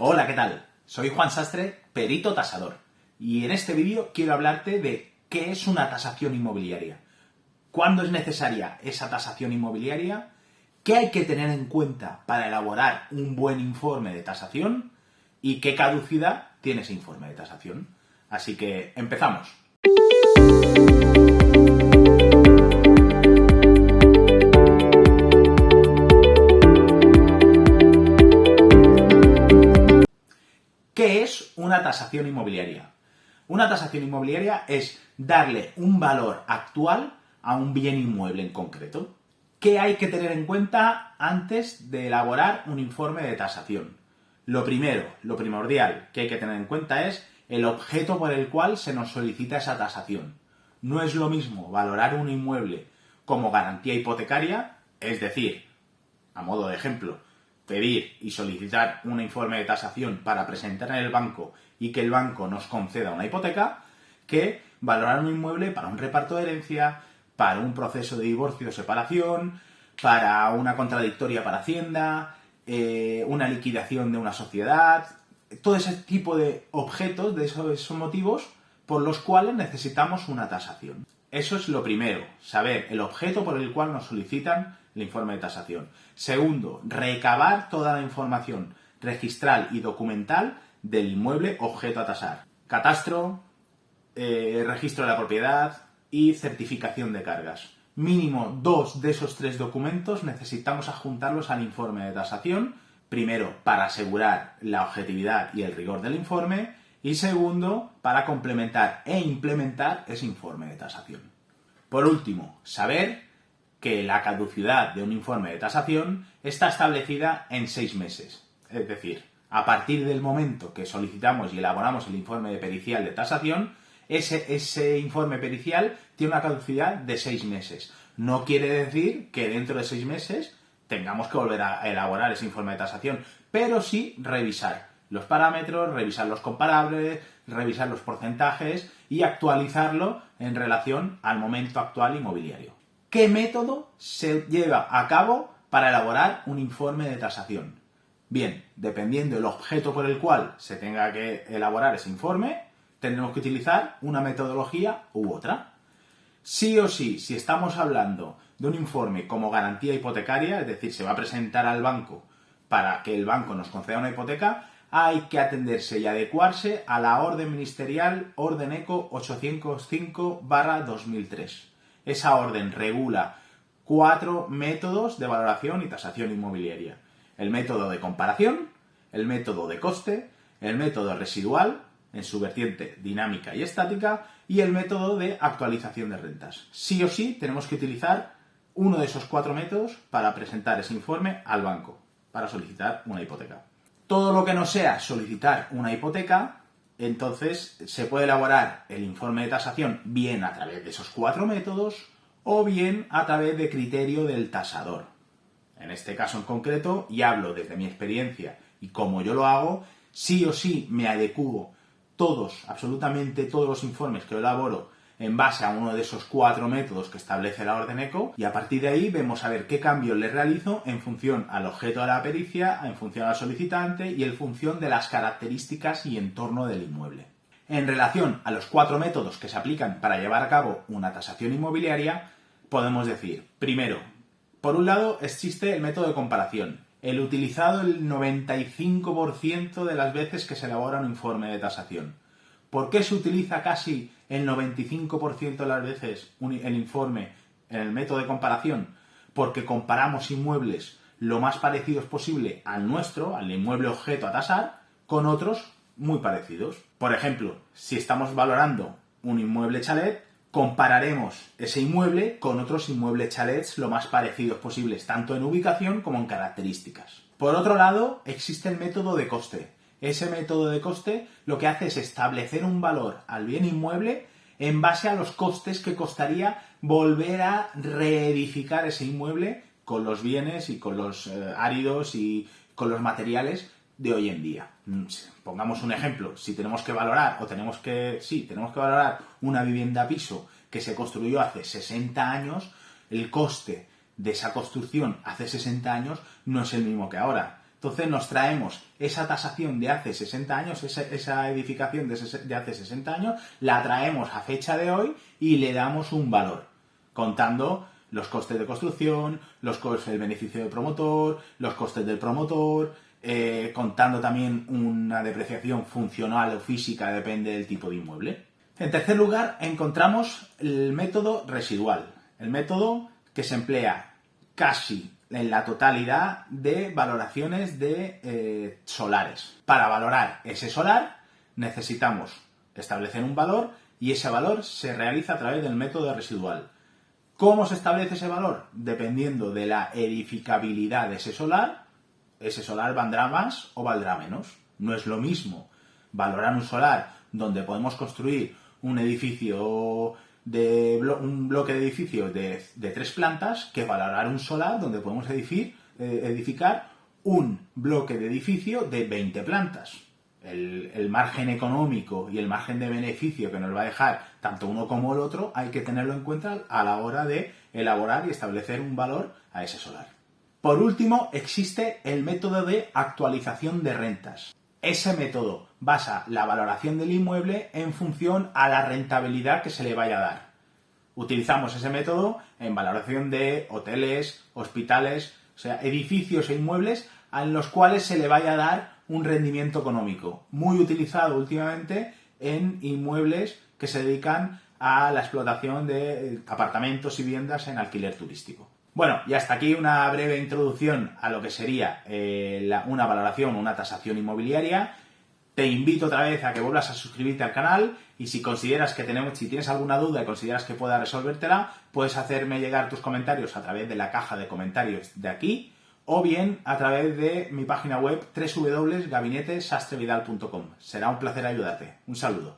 Hola, ¿qué tal? Soy Juan Sastre, perito tasador, y en este vídeo quiero hablarte de qué es una tasación inmobiliaria, cuándo es necesaria esa tasación inmobiliaria, qué hay que tener en cuenta para elaborar un buen informe de tasación y qué caducidad tiene ese informe de tasación. Así que empezamos. ¿Qué es una tasación inmobiliaria? Una tasación inmobiliaria es darle un valor actual a un bien inmueble en concreto. ¿Qué hay que tener en cuenta antes de elaborar un informe de tasación? Lo primordial que hay que tener en cuenta es el objeto por el cual se nos solicita esa tasación. No es lo mismo valorar un inmueble como garantía hipotecaria, es decir, a modo de ejemplo, pedir y solicitar un informe de tasación para presentar en el banco y que el banco nos conceda una hipoteca, que valorar un inmueble para un reparto de herencia, para un proceso de divorcio o separación, para una contradictoria para Hacienda, una liquidación de una sociedad, todo ese tipo de objetos, de esos motivos por los cuales necesitamos una tasación. Eso es lo primero, saber el objeto por el cual nos solicitan el informe de tasación. Segundo, recabar toda la información registral y documental del inmueble objeto a tasar. Catastro, registro de la propiedad y certificación de cargas. Mínimo 2 de esos 3 documentos necesitamos adjuntarlos al informe de tasación. Primero, para asegurar la objetividad y el rigor del informe. Y segundo, para complementar e implementar ese informe de tasación. Por último, saber que la caducidad de un informe de tasación está establecida en 6 meses. Es decir, a partir del momento que solicitamos y elaboramos el informe pericial de tasación, ese informe pericial tiene una caducidad de 6 meses. No quiere decir que dentro de 6 meses tengamos que volver a elaborar ese informe de tasación, pero sí revisar los parámetros, revisar los comparables, revisar los porcentajes y actualizarlo en relación al momento actual inmobiliario. ¿Qué método se lleva a cabo para elaborar un informe de tasación? Bien, dependiendo del objeto por el cual se tenga que elaborar ese informe, tendremos que utilizar una metodología u otra. Sí o sí, si estamos hablando de un informe como garantía hipotecaria, es decir, se va a presentar al banco para que el banco nos conceda una hipoteca, hay que atenderse y adecuarse a la orden ministerial Orden ECO 805/2003. Esa orden regula 4 métodos de valoración y tasación inmobiliaria. El método de comparación, el método de coste, el método residual, en su vertiente dinámica y estática, y el método de actualización de rentas. Sí o sí tenemos que utilizar uno de esos 4 métodos para presentar ese informe al banco, para solicitar una hipoteca. Todo lo que no sea solicitar una hipoteca, entonces se puede elaborar el informe de tasación bien a través de esos 4 métodos o bien a través de criterio del tasador. En este caso en concreto, y hablo desde mi experiencia y como yo lo hago, sí o sí me adecuo absolutamente todos los informes que yo elaboro en base a uno de esos 4 métodos que establece la orden ECO, y a partir de ahí vemos a ver qué cambios le realizo en función al objeto de la pericia, en función al solicitante y en función de las características y entorno del inmueble. En relación a los 4 métodos que se aplican para llevar a cabo una tasación inmobiliaria, podemos decir, primero, por un lado existe el método de comparación, el utilizado el 95% de las veces que se elabora un informe de tasación. ¿Por qué se utiliza casi el 95% de las veces el informe en el método de comparación? Porque comparamos inmuebles lo más parecidos posible al nuestro, al inmueble objeto a tasar, con otros muy parecidos. Por ejemplo, si estamos valorando un inmueble chalet, compararemos ese inmueble con otros inmuebles chalets lo más parecidos posibles, tanto en ubicación como en características. Por otro lado, existe el método de coste. Ese método de coste lo que hace es establecer un valor al bien inmueble en base a los costes que costaría volver a reedificar ese inmueble con los bienes y con los áridos y con los materiales de hoy en día. Pongamos un ejemplo, si tenemos que valorar una vivienda a piso que se construyó hace 60 años, el coste de esa construcción hace 60 años no es el mismo que ahora. Entonces nos traemos esa tasación de hace 60 años, esa edificación de hace 60 años, la traemos a fecha de hoy y le damos un valor, contando los costes de construcción, el beneficio del promotor, los costes del promotor, contando también una depreciación funcional o física, depende del tipo de inmueble. En tercer lugar, encontramos el método residual, el método que se emplea casi en la totalidad de valoraciones de solares. Para valorar ese solar necesitamos establecer un valor y ese valor se realiza a través del método residual. ¿Cómo se establece ese valor? Dependiendo de la edificabilidad de ese solar valdrá más o valdrá menos. No es lo mismo valorar un solar donde podemos construir un bloque de edificios de 3 plantas que valorar un solar donde podemos edificar un bloque de edificio de 20 plantas. El margen económico y el margen de beneficio que nos va a dejar tanto uno como el otro hay que tenerlo en cuenta a la hora de elaborar y establecer un valor a ese solar. Por último, existe el método de actualización de rentas. Ese método basa la valoración del inmueble en función a la rentabilidad que se le vaya a dar. Utilizamos ese método en valoración de hoteles, hospitales, o sea, edificios e inmuebles en los cuales se le vaya a dar un rendimiento económico. Muy utilizado últimamente en inmuebles que se dedican a la explotación de apartamentos y viviendas en alquiler turístico. Bueno, y hasta aquí una breve introducción a lo que sería una valoración, una tasación inmobiliaria. Te invito otra vez a que vuelvas a suscribirte al canal y si tienes alguna duda y consideras que pueda resolvértela, puedes hacerme llegar tus comentarios a través de la caja de comentarios de aquí o bien a través de mi página web www.gabinetesastrevidal.com. Será un placer ayudarte. Un saludo.